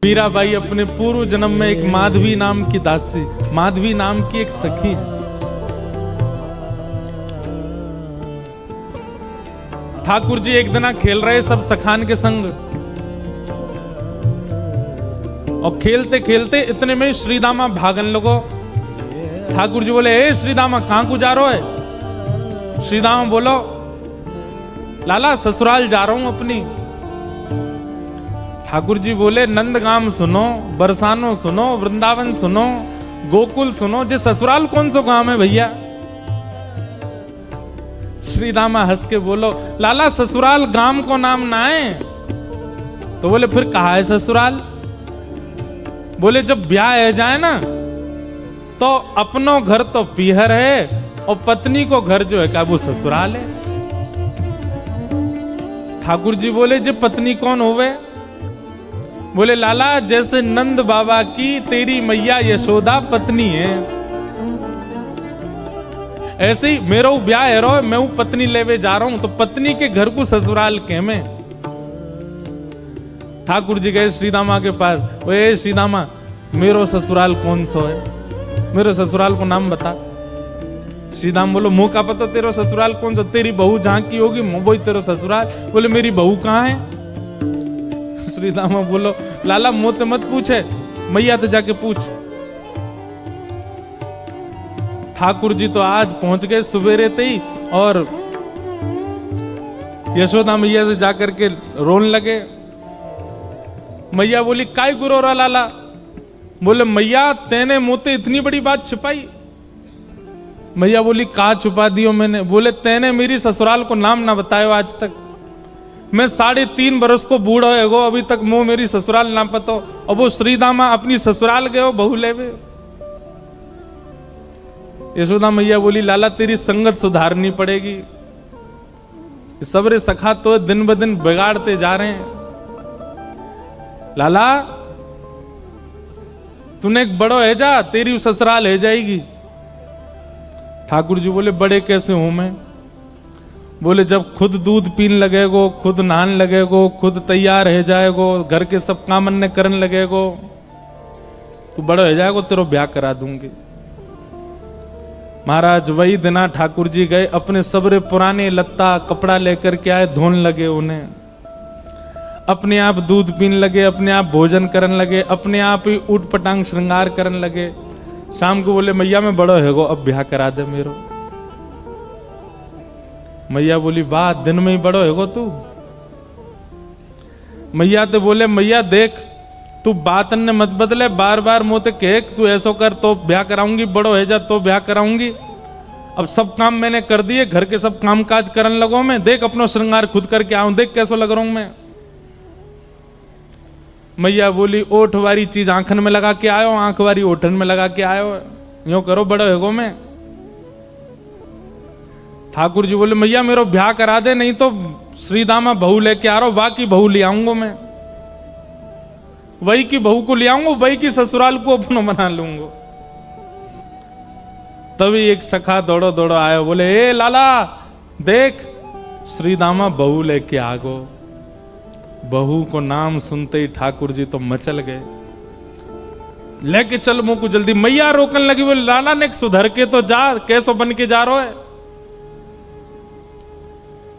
मीराबाई अपने पूर्व जन्म में एक माधवी नाम की दासी, माधवी नाम की एक सखी है। ठाकुर जी एक दिन खेल रहे सब सखान के संग, और खेलते खेलते इतने में श्रीदामा भागन लगो। ठाकुर जी बोले, ए श्रीदामा कहां को जा रहे है? श्रीदामा बोलो, लाला ससुराल जा रहा हूं अपनी। ठाकुर जी बोले, नंदगाम सुनो, बरसानो सुनो, वृंदावन सुनो, गोकुल सुनो, जे ससुराल कौन सा गांव है भैया? श्रीदामा हंस के बोलो, लाला ससुराल गांव को नाम ना है। तो बोले, फिर कहा है ससुराल? बोले, जब ब्याह है जाए ना तो अपनो घर तो पीहर है और पत्नी को घर जो है का वो ससुराल है। ठाकुर जी बोले, जे पत्नी कौन होवे? बोले, लाला जैसे नंद बाबा की तेरी मैया यशोदा पत्नी है, ऐसे ही मेरा ब्याह है रो, मैं पत्नी लेवे जा रहा हूं, तो पत्नी के घर को ससुराल के में। ठाकुर जी गए श्रीदामा के पास, ओए श्रीदामा मेरो ससुराल कौन सो है? मेरे ससुराल को नाम बता। श्रीदाम बोलो, मुंह का पता तेरा ससुराल कौन सा? तेरी बहू जहां की होगी वही तेरा ससुराल। बोले, मेरी बहू कहां है? श्रीदामा बोलो, लाला मुझे मत पूछे, मैया तो जाके पूछ। ठाकुर जी तो आज पहुंच गए सुबेरे ते ही, और यशोदा मैया से जाकर के रोने लगे। मैया बोली, काय गुरो रा लाला? बोले, मैया तेने मुझे इतनी बड़ी बात छिपाई। मैया बोली, कहा छुपा दियो मैंने? बोले, तेने मेरी ससुराल को नाम ना बतायो आज तक। मैं 3.5 बरस को बूढ़ा है गो, अभी तक मुंह मेरी ससुराल ना पतो, और वो श्रीदामा अपनी ससुराल गए बहू लेवे। यशोदा मैया बोली, लाला तेरी संगत सुधारनी पड़ेगी, सबरे सखा तो दिन ब दिन बिगाड़ते जा रहे हैं। लाला तूने एक बड़ो है जा, तेरी ससुराल है जाएगी। ठाकुर जी बोले, बड़े कैसे हूं मैं? बोले, जब खुद दूध पीन लगेगो, खुद नहान लगेगो, खुद तैयार है जाएगो, घर के सब काम अन्य करन लगेगो, तू बड़ा हो जाएगो, तेरो ब्याह करा दूंगी। महाराज वही दिना ठाकुर जी गए, अपने सबरे पुराने लत्ता कपड़ा लेकर के आए, धोन लगे उन्हें, अपने आप दूध पीन लगे, अपने आप भोजन करन लगे, अपने आप ही उठ पटांग श्रृंगार करन लगे। शाम को बोले, मैया मैं बड़ो है गो, अब ब्याह करा दे मेरो। मैया बोली, वाह दिन में ही बड़ो है गो तू। मैया तो बोले, मैया देख तू बात ने मत बदले, बार बार मोते कह तू ऐसो कर तो ब्याह कराऊंगी, बड़ो है जा तो ब्याह कराऊंगी। अब सब काम मैंने कर दिए, घर के सब काम काज करन लगो मैं, देख अपनो श्रृंगार खुद करके आऊं, देख कैसो लग रहा हूं मैं। मैया बोली, ओठ वाली चीज आंखन में लगा के आयो, आंख वाली ओठन में लगा के आयो, यूं करो बड़ो है गो मैं। ठाकुर जी बोले, मैया मेरो ब्याह करा दे, नहीं तो श्रीदामा बहू लेके आ रहा हूं, बाकी बहू ले आऊंगा मैं, वही की बहू को ले आऊंगा, वही की ससुराल को अपनो बना लूंगा। तभी एक सखा दौड़ो दौड़ो आयो, बोले, ए लाला देख श्रीदामा बहू लेके आ गो। बहू को नाम सुनते ही ठाकुर जी तो मचल गए, लेके चल मुंह को जल्दी। मैया रोकन लगी, बोले, लाला ने सुधर के तो जा, कैसो बन के जा रहा है?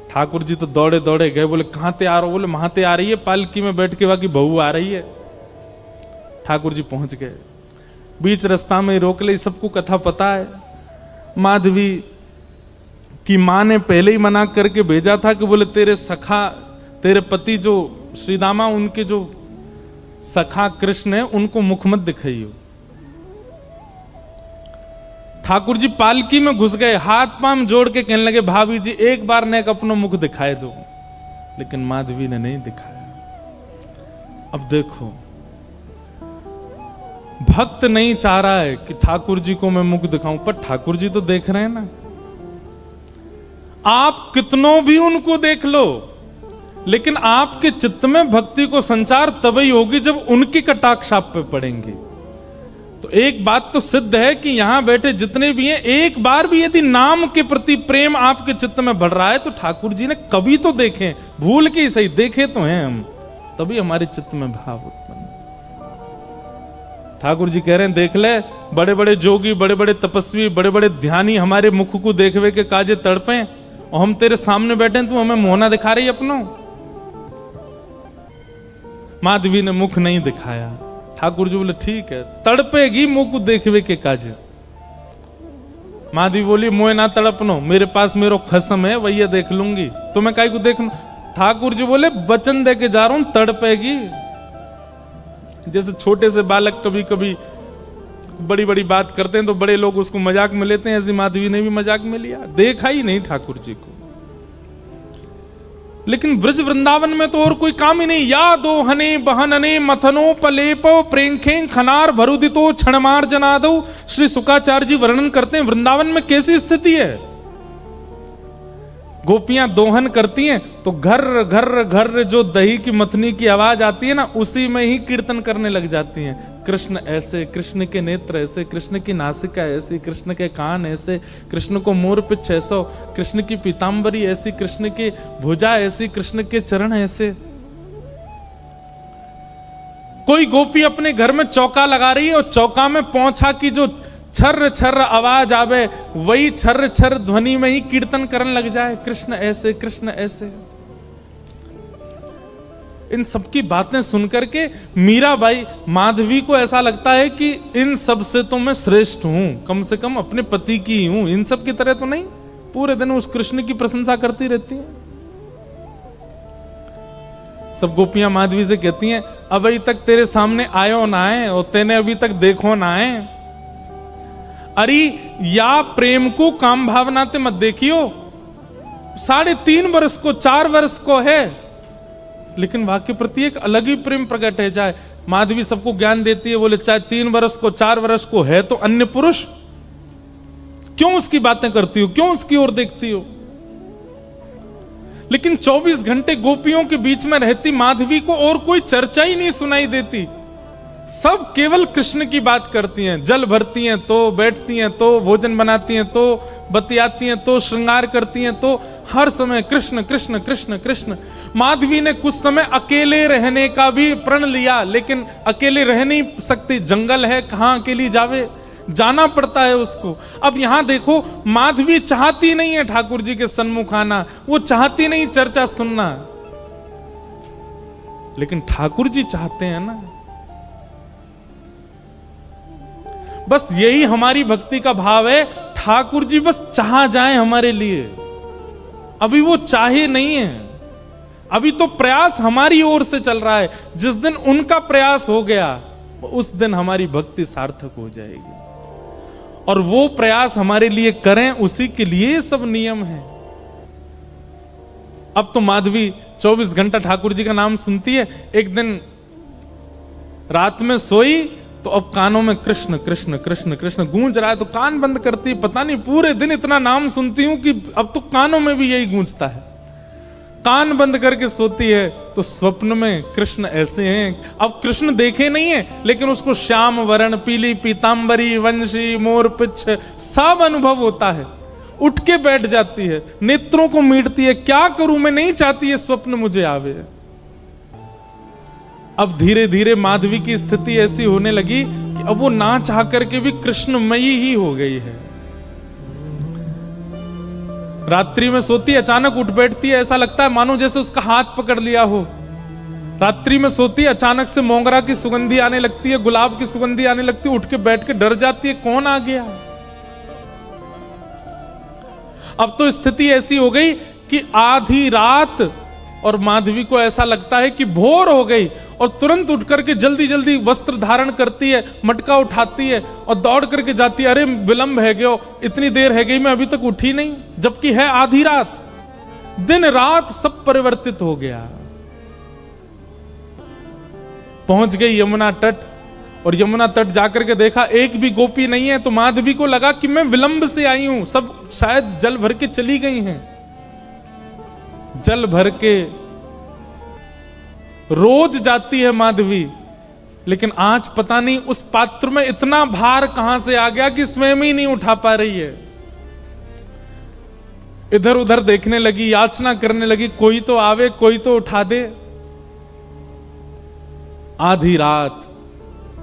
ठाकुर जी तो दौड़े दौड़े गए, बोले, कहां ते आ रहे हो? बोले, वहां ते आ रही है, पालकी में बैठ के बाकी बहू आ रही है। ठाकुर जी पहुंच गए, बीच रास्ता में रोक ले, सबको कथा पता है। माधवी की मां ने पहले ही मना करके भेजा था कि बोले, तेरे सखा, तेरे पति जो श्रीदामा, उनके जो सखा कृष्ण है, उनको मुख मत दिखाइयो। ठाकुर जी पालकी में घुस गए, हाथ पांव जोड़ के कहने लगे, भाभी जी एक बार ने अपना मुख दिखाए दो, लेकिन माधवी ने नहीं दिखाया। अब देखो, भक्त नहीं चाह रहा है कि ठाकुर जी को मैं मुख दिखाऊं, पर ठाकुर जी तो देख रहे हैं ना। आप कितनों भी उनको देख लो, लेकिन आपके चित्त में भक्ति को संचार तभी होगी जब उनकी कटाक्ष आप पे पड़ेंगे। तो एक बात तो सिद्ध है कि यहां बैठे जितने भी हैं, एक बार भी यदि नाम के प्रति प्रेम आपके चित्त में बढ़ रहा है तो ठाकुर जी ने कभी तो देखे, भूल के ही सही देखे तो हैं हम, तभी हमारे चित्त में भाव उत्पन्न। ठाकुर जी कह रहे हैं देख ले, बड़े बड़े जोगी, बड़े बड़े तपस्वी, बड़े बड़े ध्यानी हमारे मुख को देखवे के काजे तड़पे, और हम तेरे सामने बैठे, तू हमें मोहना दिखा रही अपनो। माधवी ने मुख नहीं दिखाया। ठाकुर जी बोले ठीक है, तड़पेगी मुख को देखवे के काजे। माधवी बोली मोए ना तड़पनो, मेरे पास मेरो खसम है, वही देख लूंगी, तो मैं काई को देख लूं। ठाकुर जी बोले वचन दे के जा रहा हूं, तड़पेगी। जैसे छोटे से बालक कभी कभी बड़ी बड़ी बात करते हैं तो बड़े लोग उसको मजाक में लेते हैं, ऐसी माधवी ने भी मजाक में लिया, देखा ही नहीं ठाकुर जी को। लेकिन ब्रज वृंदावन में तो और कोई काम ही नहीं। या दो हने बहनने मथनो पलेपो प्रेंखे खनार भरुदितो क्षणमार जनादो। श्री शुकाचार्य जी वर्णन करते हैं वृंदावन में कैसी स्थिति है। गोपियां दोहन करती हैं तो घर घर घर जो दही की मथनी की आवाज आती है ना, उसी में ही कीर्तन करने लग जाती हैं। कृष्ण ऐसे, कृष्ण के नेत्र ऐसे, कृष्ण की नासिका ऐसी, कृष्ण के कान ऐसे, कृष्ण को मोर पिछ ऐसा, कृष्ण की पीतांबरी ऐसी, कृष्ण की भुजा ऐसी, कृष्ण के चरण ऐसे। कोई गोपी अपने घर में चौका लगा रही है और चौका में पोंछा की जो छर्र छर्र आवाज आवे, वही छर्र छर्र ध्वनि में ही कीर्तन करने लग जाए, कृष्ण ऐसे, कृष्ण ऐसे। इन सबकी बातें सुनकर के मीराबाई, माधवी को ऐसा लगता है कि इन सब से तो मैं श्रेष्ठ हूं, कम से कम अपने पति की ही हूं, इन सब की तरह तो नहीं। पूरे दिन उस कृष्ण की प्रशंसा करती रहती हैं। सब गोपियां माधवी से कहती हैं अभी तक तेरे सामने आयो ना आए और तेने अभी तक देखो ना आए। अरे या प्रेम को काम भावना ते मत देखियो, 3.5 वर्ष को 4 वर्ष को है, लेकिन वाक्य प्रति एक अलग ही प्रेम प्रकट है। जाए माधवी सबको ज्ञान देती है, बोले चाहे 3 वर्ष को 4 वर्ष को है तो अन्य पुरुष, क्यों उसकी बातें करती हो, क्यों उसकी ओर देखती हो। लेकिन 24 घंटे गोपियों के बीच में रहती माधवी को और कोई चर्चा ही नहीं सुनाई देती। सब केवल कृष्ण की बात करती हैं। जल भरती हैं तो बैठती हैं, तो भोजन बनाती हैं, तो बतियाती हैं, तो श्रृंगार करती हैं, तो हर समय कृष्ण कृष्ण कृष्ण कृष्ण। माधवी ने कुछ समय अकेले रहने का भी प्रण लिया, लेकिन अकेले रह नहीं सकती, जंगल है, कहां अकेली जावे, जाना पड़ता है उसको। अब यहां देखो, माधवी चाहती नहीं है ठाकुर जी के सन्मुख आना, वो चाहती नहीं चर्चा सुनना, लेकिन ठाकुर जी चाहते हैं ना। बस यही हमारी भक्ति का भाव है, ठाकुर जी बस चाह जाए हमारे लिए। अभी वो चाहे नहीं है, अभी तो प्रयास हमारी ओर से चल रहा है। जिस दिन उनका प्रयास हो गया, उस दिन हमारी भक्ति सार्थक हो जाएगी। और वो प्रयास हमारे लिए करें, उसी के लिए सब नियम है। अब तो माधवी 24 घंटा ठाकुर जी का नाम सुनती है। एक दिन रात में सोई तो अब कानों में कृष्ण कृष्ण कृष्ण कृष्ण गूंज रहा है, तो कान बंद करती, पता नहीं पूरे दिन इतना नाम सुनती हूं कि अब तो कानों में भी यही गूंजता है। कान बंद करके सोती है तो स्वप्न में कृष्ण ऐसे हैं। अब कृष्ण देखे नहीं है, लेकिन उसको श्याम वर्ण, पीली पीतांबरी, वंशी, मोर पिछ सब अनुभव होता है। उठ के बैठ जाती है, नेत्रों को मीटती है, क्या करूं मैं, नहीं चाहती है स्वप्न मुझे आवे। अब धीरे धीरे माधवी की स्थिति ऐसी होने लगी कि अब वो ना चाह करके भी कृष्णमयी ही हो गई है। रात्रि में सोती, अचानक उठ बैठती है, ऐसा लगता है मानो जैसे उसका हाथ पकड़ लिया हो। रात्रि में सोती, अचानक से मोगरा की सुगंधी आने लगती है, गुलाब की सुगंधी आने लगती है, उठ के बैठ के डर जाती है, कौन आ गया। अब तो स्थिति ऐसी हो गई कि आधी रात और माधवी को ऐसा लगता है कि भोर हो गई, और तुरंत उठ करके जल्दी जल्दी वस्त्र धारण करती है, मटका उठाती है और दौड़ करके जाती है। अरे विलंब है गयो, इतनी देर है गई, मैं अभी तक उठी नहीं, जबकि है आधी रात। दिन रात सब परिवर्तित हो गया। पहुंच गई यमुना तट, और यमुना तट जाकर के देखा एक भी गोपी नहीं है। तो माधवी को लगा कि मैं विलंब से आई हूं, सब शायद जल भर के चली गई हैं। जल भर के रोज जाती है माधवी, लेकिन आज पता नहीं उस पात्र में इतना भार कहां से आ गया कि स्वयं ही नहीं उठा पा रही है। इधर उधर देखने लगी, याचना करने लगी, कोई तो आवे, कोई तो उठा दे। आधी रात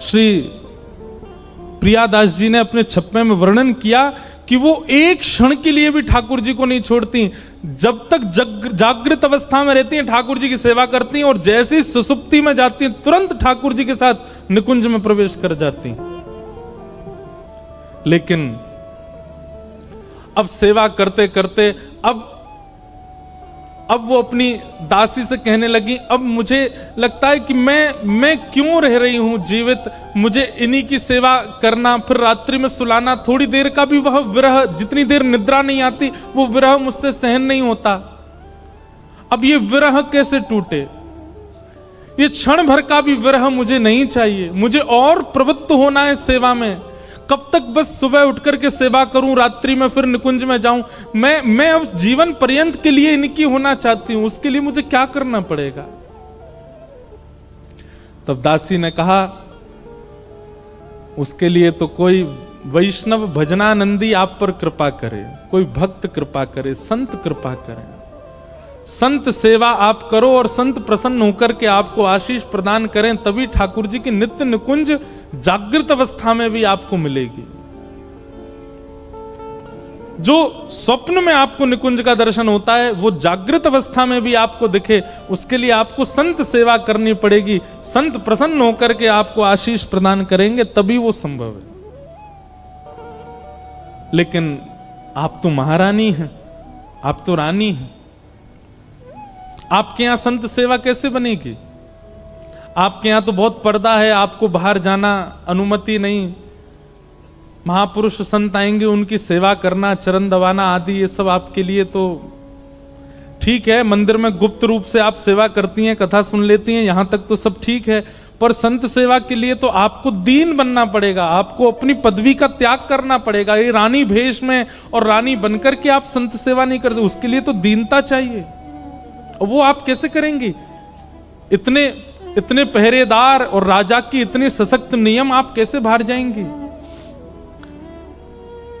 श्री प्रियादास जी ने अपने छप्पे में वर्णन किया कि वो एक क्षण के लिए भी ठाकुर जी को नहीं छोड़ती, जब तक जागृत अवस्था में रहती हैं ठाकुर जी की सेवा करती हैं, और जैसे ही सुसुप्ति में जाती हैं तुरंत ठाकुर जी के साथ निकुंज में प्रवेश कर जाती हैं। लेकिन अब सेवा करते करते अब वो अपनी दासी से कहने लगी, अब मुझे लगता है कि मैं क्यों रह रही हूं जीवित, मुझे इन्हीं की सेवा करना, फिर रात्रि में सुलाना, थोड़ी देर का भी वह विरह, जितनी देर निद्रा नहीं आती वो विरह मुझसे सहन नहीं होता। अब ये विरह कैसे टूटे, ये क्षण भर का भी विरह मुझे नहीं चाहिए, मुझे और प्रवृत्त होना है सेवा में। कब तक बस सुबह उठकर के सेवा करूं, रात्रि में फिर निकुंज में जाऊं, मैं अब जीवन पर्यंत के लिए इनकी होना चाहती हूं, उसके लिए मुझे क्या करना पड़ेगा। तब दासी ने कहा, उसके लिए तो कोई वैष्णव भजनानंदी आप पर कृपा करे, कोई भक्त कृपा करे, संत कृपा करे, संत सेवा आप करो और संत प्रसन्न होकर के आपको आशीष प्रदान करें, तभी ठाकुर जी की नित्य निकुंज जागृत अवस्था में भी आपको मिलेगी। जो स्वप्न में आपको निकुंज का दर्शन होता है वो जागृत अवस्था में भी आपको दिखे, उसके लिए आपको संत सेवा करनी पड़ेगी, संत प्रसन्न होकर के आपको आशीष प्रदान करेंगे, तभी वो संभव है। लेकिन आप तो महारानी हैं, आप तो रानी हैं, आपके यहां संत सेवा कैसे बनेगी? आपके यहां तो बहुत पर्दा है, आपको बाहर जाना अनुमति नहीं, महापुरुष संत आएंगे उनकी सेवा करना, चरण दबाना आदि, ये सब आपके लिए तो ठीक है। मंदिर में गुप्त रूप से आप सेवा करती हैं, कथा सुन लेती हैं, यहां तक तो सब ठीक है, पर संत सेवा के लिए तो आपको दीन बनना पड़ेगा, आपको अपनी पदवी का त्याग करना पड़ेगा। ये रानी भेष में और रानी बनकर के आप संत सेवा नहीं कर सकते, उसके लिए तो दीनता चाहिए, और वो आप कैसे करेंगी? इतने पहरेदार और राजा की इतने सशक्त नियम, आप कैसे बाहर जाएंगी?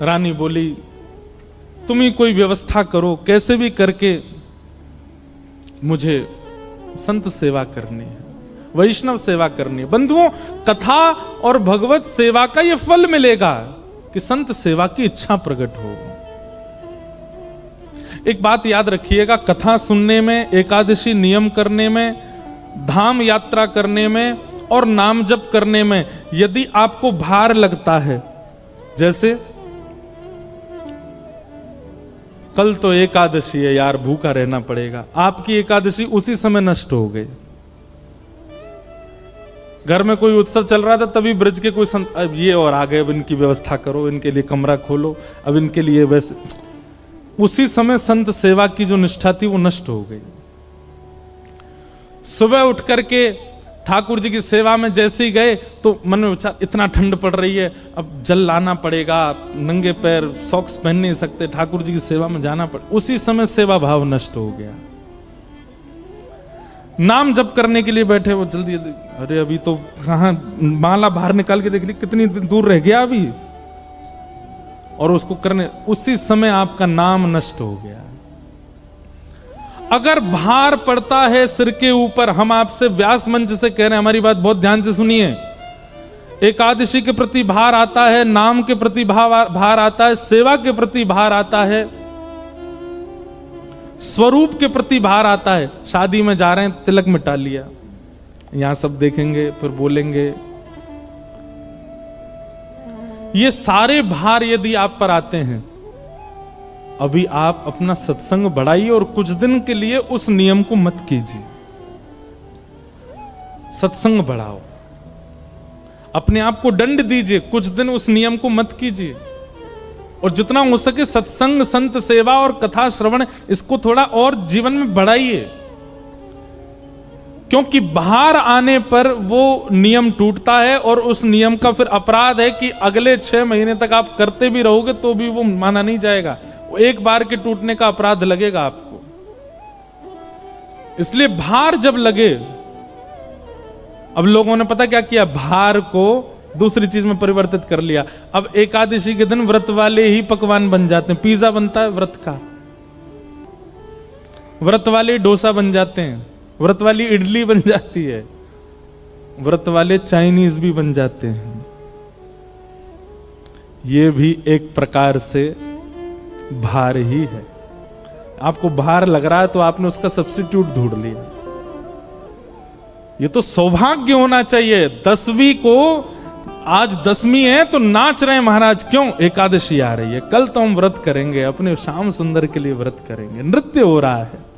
रानी बोली, तुम ही कोई व्यवस्था करो, कैसे भी करके मुझे संत सेवा करनी है, वैष्णव सेवा करनी है। बंधुओं, कथा और भगवत सेवा का यह फल मिलेगा कि संत सेवा की इच्छा प्रकट हो। एक बात याद रखिएगा, कथा सुनने में, एकादशी नियम करने में, धाम यात्रा करने में और नाम जप करने में यदि आपको भार लगता है, जैसे कल तो एकादशी है यार, भूखा रहना पड़ेगा, आपकी एकादशी उसी समय नष्ट हो गई। घर में कोई उत्सव चल रहा था, तभी ब्रज के कोई संत, अब ये और आ गए, अब इनकी व्यवस्था करो, इनके लिए कमरा खोलो, अब इनके लिए वैसे, उसी समय संत सेवा की जो निष्ठा थी वो नष्ट हो गई। सुबह उठ करके ठाकुर जी की सेवा में जैसे ही गए तो मन में विचार, इतना ठंड पड़ रही है, अब जल लाना पड़ेगा, नंगे पैर सॉक्स पहन नहीं सकते, ठाकुर जी की सेवा में जाना पड़े, उसी समय सेवा भाव नष्ट हो गया। नाम जप करने के लिए बैठे, वो जल्दी, अरे अभी तो कहां, माला बाहर निकाल के देख ली कितनी दूर रह गया अभी, और उसको करने, उसी समय आपका नाम नष्ट हो गया। अगर भार पड़ता है सिर के ऊपर, हम आपसे व्यास मंच से कह रहे हैं, हमारी बात बहुत ध्यान से सुनिए, एकादशी के प्रति भार आता है, नाम के प्रति भार आता है, सेवा के प्रति भार आता है, स्वरूप के प्रति भार आता है। शादी में जा रहे हैं, तिलक मिटा लिया, यहां सब देखेंगे फिर बोलेंगे, ये सारे भार यदि आप पर आते हैं, अभी आप अपना सत्संग बढ़ाइए और कुछ दिन के लिए उस नियम को मत कीजिए, सत्संग बढ़ाओ, अपने आप को दंड दीजिए, कुछ दिन उस नियम को मत कीजिए, और जितना हो सके सत्संग, संत सेवा और कथा श्रवण, इसको थोड़ा और जीवन में बढ़ाइए, क्योंकि बाहर आने पर वो नियम टूटता है और उस नियम का फिर अपराध है कि अगले 6 महीने तक आप करते भी रहोगे तो भी वो माना नहीं जाएगा, एक बार के टूटने का अपराध लगेगा आपको। इसलिए भार जब लगे, अब लोगों ने पता क्या किया, भार को दूसरी चीज में परिवर्तित कर लिया। अब एकादशी के दिन व्रत वाले ही पकवान बन जाते हैं, पिज्जा बनता है व्रत का, व्रत वाले डोसा बन जाते हैं, व्रत वाली इडली बन जाती है, व्रत वाले चाइनीज भी बन जाते हैं। ये भी एक प्रकार से भार ही है। आपको भार लग रहा है तो आपने उसका सब्स्टिट्यूट ढूंढ लिया। ये तो सौभाग्य होना चाहिए। 10वीं को, आज 10वीं है तो नाच रहे हैं महाराज, क्यों? एकादशी आ रही है, कल तो हम व्रत करेंगे, अपने श्याम सुंदर के लिए व्रत करेंगे, नृत्य हो रहा है।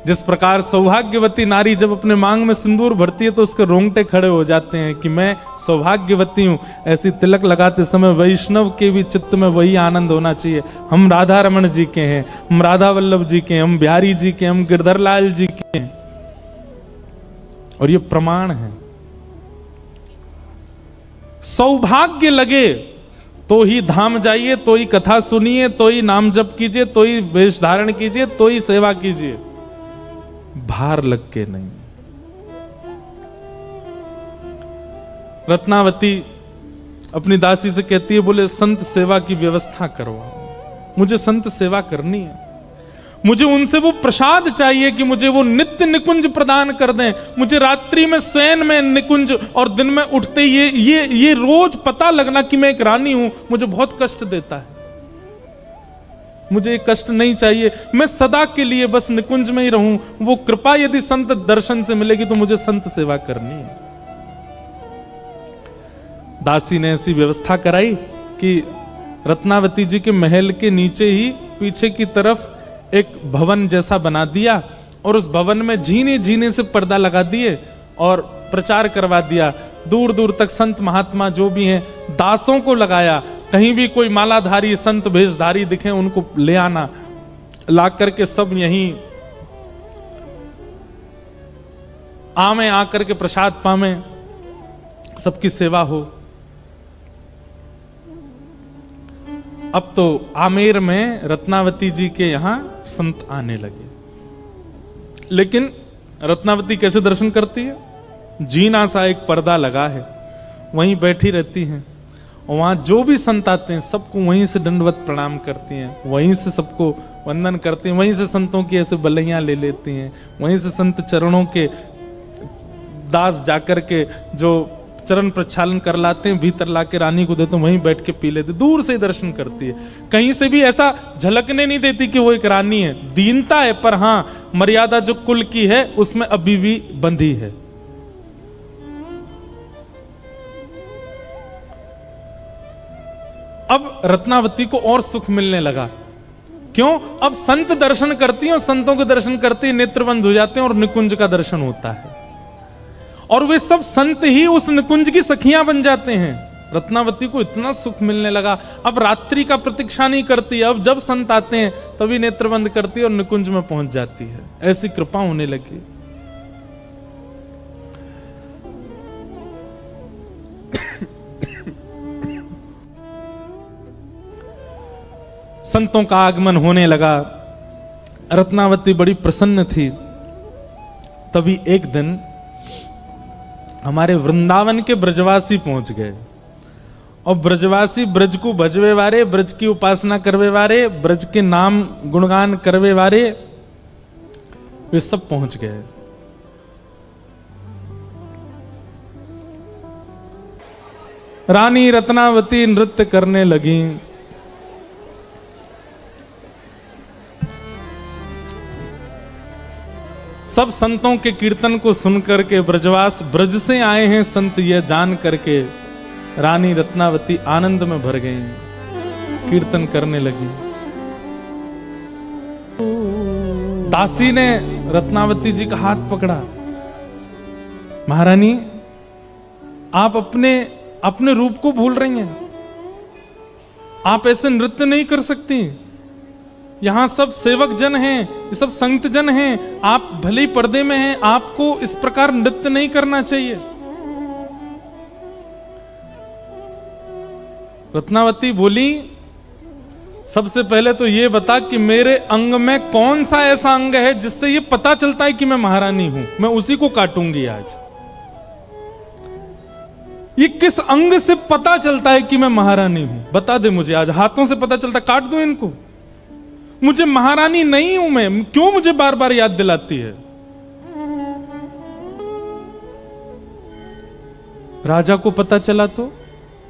जिस प्रकार सौभाग्यवती नारी जब अपने मांग में सिंदूर भरती है तो उसके रोंगटे खड़े हो जाते हैं कि मैं सौभाग्यवती हूं, ऐसी तिलक लगाते समय वैष्णव के भी चित्त में वही आनंद होना चाहिए। हम राधा रमण जी के हैं, हम राधा वल्लभ जी के हैं, हम बिहारी जी के, हम गिरधर लाल जी के हैं, और ये प्रमाण है। सौभाग्य लगे तो ही धाम जाइए, तो ही कथा सुनिए, तो ही नाम जप कीजिए, तो ही वेश धारण कीजिए, तो ही सेवा कीजिए, भार लग के नहीं। रत्नावती अपनी दासी से कहती है, बोले संत सेवा की व्यवस्था करवाओ, मुझे संत सेवा करनी है, मुझे उनसे वो प्रसाद चाहिए कि मुझे वो नित्य निकुंज प्रदान कर दें, मुझे रात्रि में स्वयं में निकुंज और दिन में उठते ये रोज पता लगना कि मैं एक रानी हूं, मुझे बहुत कष्ट देता है। मुझे ये कष्ट नहीं चाहिए, मैं सदा के लिए बस निकुंज में ही रहूं। वो कृपा यदि संत दर्शन से मिलेगी तो मुझे संत सेवा करनी है। दासी ने ऐसी व्यवस्था कराई कि रत्नावती जी के महल के नीचे ही पीछे की तरफ एक भवन जैसा बना दिया, और उस भवन में झीने झीने से पर्दा लगा दिए और प्रचार करवा दिया। दूर दूर तक संत महात्मा जो भी हैं, दासों को लगाया, कहीं भी कोई मालाधारी संत भेषधारी दिखे उनको ले आना, ला करके सब यहीं आमे, आकर के प्रसाद पामे, सबकी सेवा हो। अब तो आमेर में रत्नावती जी के यहां संत आने लगे। लेकिन रत्नावती कैसे दर्शन करती है? जीना सा एक पर्दा लगा है, वहीं बैठी रहती हैं, और वहां जो भी संत आते हैं सबको वहीं से दंडवत प्रणाम करती हैं, वहीं से सबको वंदन करती हैं, वहीं से संतों की ऐसे बलैया ले लेती हैं, वहीं से संत चरणों के दास जाकर के जो चरण प्रक्षालन कर लाते हैं, भीतर लाके रानी को देते हैं, वहीं बैठ के पी लेते, दूर से दर्शन करती है। कहीं से भी ऐसा झलकने नहीं देती कि वो एक रानी है। दीनता है, पर हां मर्यादा जो कुल की है उसमें अभी भी बंधी है। अब रत्नावती को और सुख मिलने लगा। क्यों? अब संत दर्शन करती हैं, और संतों के दर्शन करते ही नेत्र बंद हो जाते हैं और निकुंज का दर्शन होता है, और वे सब संत ही उस निकुंज की सखियां बन जाते हैं। रत्नावती को इतना सुख मिलने लगा, अब रात्रि का प्रतीक्षा नहीं करती, अब जब संत आते हैं तभी नेत्र बंद करती है और निकुंज में पहुंच जाती है। ऐसी कृपा होने लगी। संतों का आगमन होने लगा, रत्नावती बड़ी प्रसन्न थी। तभी एक दिन हमारे वृंदावन के ब्रजवासी पहुंच गए, और ब्रजवासी ब्रज को भजवे वारे, ब्रज की उपासना करवे वारे, ब्रज के नाम गुणगान करवे वारे, वे सब पहुंच गए। रानी रत्नावती नृत्य करने लगी। सब संतों के कीर्तन को सुनकर के ब्रजवास ब्रज से आए हैं संत, यह जान करके रानी रत्नावती आनंद में भर गई, कीर्तन करने लगी। दासी ने रत्नावती जी का हाथ पकड़ा, महारानी आप अपने रूप को भूल रही हैं, आप ऐसे नृत्य नहीं कर सकती, यहां सब सेवक जन हैं, ये सब संत जन हैं, आप भले ही पर्दे में हैं, आपको इस प्रकार नृत्य नहीं करना चाहिए। रत्नावती बोली, सबसे पहले तो ये बता कि मेरे अंग में कौन सा ऐसा अंग है जिससे ये पता चलता है कि मैं महारानी हूं, मैं उसी को काटूंगी आज। ये किस अंग से पता चलता है कि मैं महारानी हूं, बता दे मुझे। आज हाथों से पता चलता, काट दूं इनको। मुझे महारानी नहीं हूं मैं, क्यों मुझे बार बार याद दिलाती है? राजा को पता चला तो,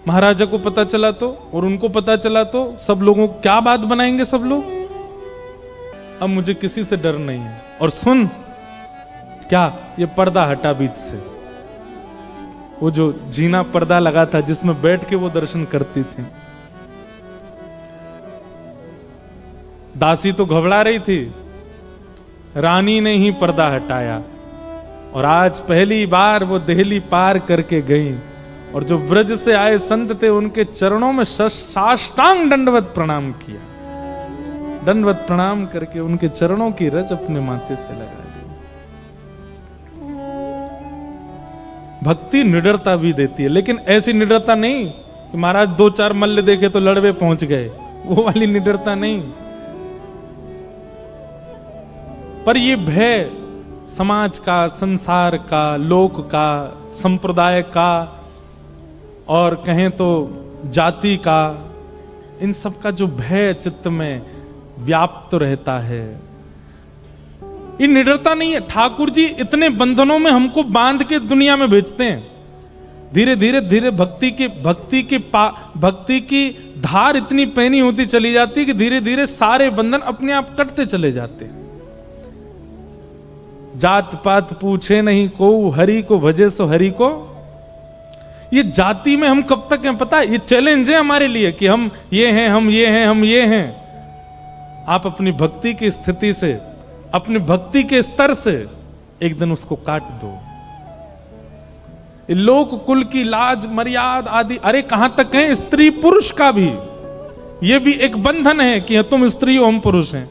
महाराजा को पता चला तो, और उनको पता चला तो सब लोगों को क्या बात बनाएंगे सब लोग। अब मुझे किसी से डर नहीं है। और सुन, क्या ये पर्दा हटा बीच से, वो जो जीना पर्दा लगा था जिसमें बैठ के वो दर्शन करती थी। दासी तो घबरा रही थी, रानी ने ही पर्दा हटाया और आज पहली बार वो देहली पार करके गई और जो ब्रज से आए संत थे उनके चरणों में साष्टांग दंडवत प्रणाम किया। दंडवत प्रणाम करके उनके चरणों की रज अपने माथे से लगा ली। भक्ति निडरता भी देती है, लेकिन ऐसी निडरता नहीं कि महाराज 2-4 मल्ल देखे तो लड़वे पहुंच गए, वो वाली निडरता नहीं। पर ये भय समाज का, संसार का, लोक का, संप्रदाय का और कहें तो जाति का, इन सब का जो भय चित्त में व्याप्त रहता है, ये निडरता नहीं है। ठाकुर जी इतने बंधनों में हमको बांध के दुनिया में भेजते हैं। धीरे धीरे धीरे भक्ति की धार इतनी पैनी होती चली जाती है कि धीरे धीरे सारे बंधन अपने आप कटते चले जाते हैं। जात पात पूछे नहीं को, हरि को भजे सो हरि को। ये जाति में हम कब तक हैं पता है? ये चैलेंज है हमारे लिए कि हम ये हैं, हम ये हैं, हम ये हैं। आप अपनी भक्ति की स्थिति से, अपनी भक्ति के स्तर से एक दिन उसको काट दो। लोक कुल की लाज मर्यादा आदि, अरे कहां तक है? स्त्री पुरुष का भी ये भी एक बंधन है कि तुम स्त्री हो, हम पुरुष हैं।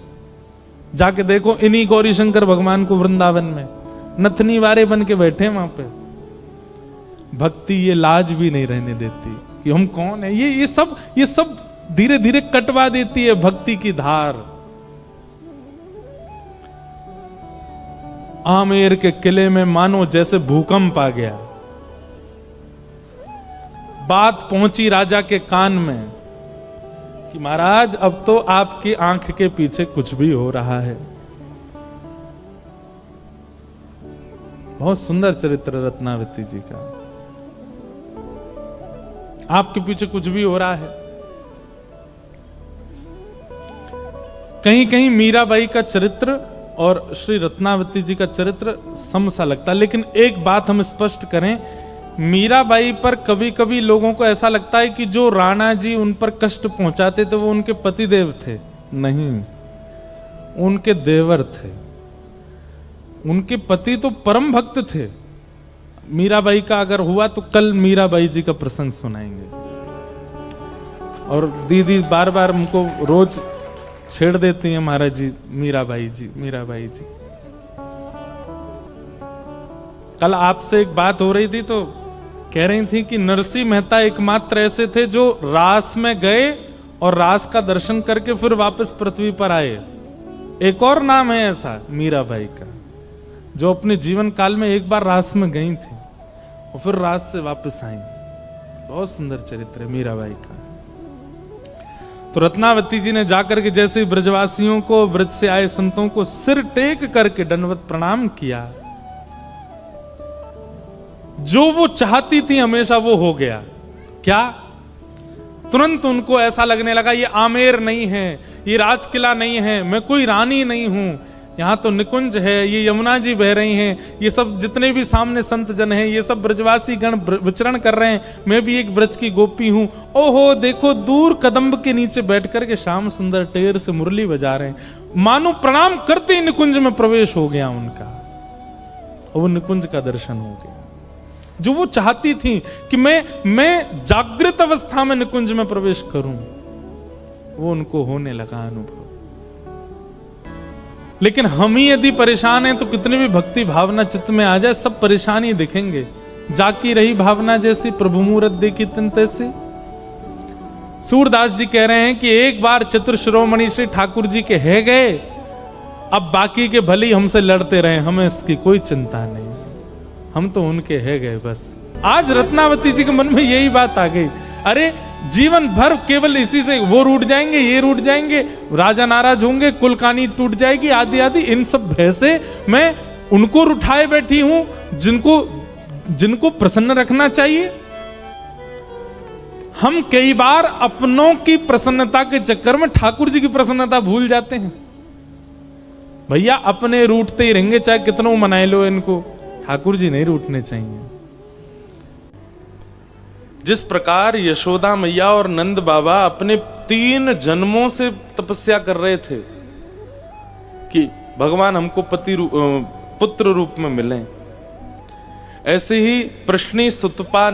जाके देखो इन्हीं गौरी शंकर भगवान को वृंदावन में नथनी वारे बन के बैठे वहां पे। भक्ति ये लाज भी नहीं रहने देती कि हम कौन है। ये सब धीरे धीरे कटवा देती है भक्ति की धार। आमेर के किले में मानो जैसे भूकंप आ गया। बात पहुंची राजा के कान में कि महाराज अब तो आपकी आंख के पीछे कुछ भी हो रहा है। बहुत सुंदर चरित्र रत्नावती जी का। आपके पीछे कुछ भी हो रहा है। कहीं कहीं मीराबाई का चरित्र और श्री रत्नावती जी का चरित्र समसा लगता है, लेकिन एक बात हम स्पष्ट करें, मीराबाई पर कभी कभी लोगों को ऐसा लगता है कि जो राणा जी उन पर कष्ट पहुंचाते थे वो उनके पतिदेव थे। नहीं, उनके देवर थे। उनके पति तो परम भक्त थे। मीराबाई का अगर हुआ तो कल मीराबाई जी का प्रसंग सुनाएंगे। और दीदी बार बार हमको रोज छेड़ देती हैं, महाराज जी मीराबाई जी, मीराबाई जी। कल आपसे एक बात हो रही थी तो कह रही थी कि नरसिंह मेहता एकमात्र ऐसे थे जो रास में गए और रास का दर्शन करके फिर वापस पृथ्वी पर आए। एक और नाम है ऐसा मीराबाई का, जो अपने जीवन काल में एक बार रास में गई थी और फिर रास से वापस आई। बहुत सुंदर चरित्र है मीराबाई का। तो रत्नावती जी ने जाकर के जैसे ब्रजवासियों को, ब्रज से आए संतों को सिर टेक करके दंडवत प्रणाम किया। जो वो चाहती थी हमेशा वो हो गया। क्या? तुरंत उनको ऐसा लगने लगा ये आमेर नहीं है, ये राजकिला नहीं है, मैं कोई रानी नहीं हूं, यहाँ तो निकुंज है, ये यमुना जी बह रही हैं, ये सब जितने भी सामने संत जन हैं ये सब ब्रजवासी गण विचरण कर रहे हैं, मैं भी एक ब्रज की गोपी हूं। ओहो देखो दूर कदम्ब के नीचे बैठ करके श्याम सुंदर टेर से मुरली बजा रहे हैं। मानो प्रणाम करते ही निकुंज में प्रवेश हो गया उनका, और वो निकुंज का दर्शन हो गया। जो वो चाहती थी कि मैं जागृत अवस्था में निकुंज में प्रवेश करूं, वो उनको होने लगा अनुभव। लेकिन हम ही यदि परेशान हैं तो कितनी भी भक्ति भावना चित्त में आ जाए सब परेशानी दिखेंगे। जाकी रही भावना जैसी, प्रभु मूरत देखी तिन तैसी। सूरदास जी कह रहे हैं कि एक बार चतुर शिरोमणि श्री ठाकुर जी के है गए, अब बाकी के भली हमसे लड़ते रहे, हमें इसकी कोई चिंता नहीं, हम तो उनके है गए बस। आज रत्नावती जी के मन में यही बात आ गई। अरे जीवन भर केवल इसी से, वो रूठ जाएंगे, ये रूठ जाएंगे, राजा नाराज होंगे, कुल कहानी टूट जाएगी, आदि आदि, इन सब भय से मैं उनको रुठाए बैठी हूं जिनको जिनको प्रसन्न रखना चाहिए। हम कई बार अपनों की प्रसन्नता के चक्कर में ठाकुर जी की प्रसन्नता भूल जाते हैं। भैया अपने रूठते ही रहेंगे, चाहे कितनों मनाए लो इनको, ठाकुर जी नहीं रूठने चाहिए। जिस प्रकार यशोदा मैया और नंद बाबा अपने 3 जन्मों से तपस्या कर रहे थे कि भगवान हमको पुत्र रूप में मिलें, ऐसे ही प्रश्नी सुतपा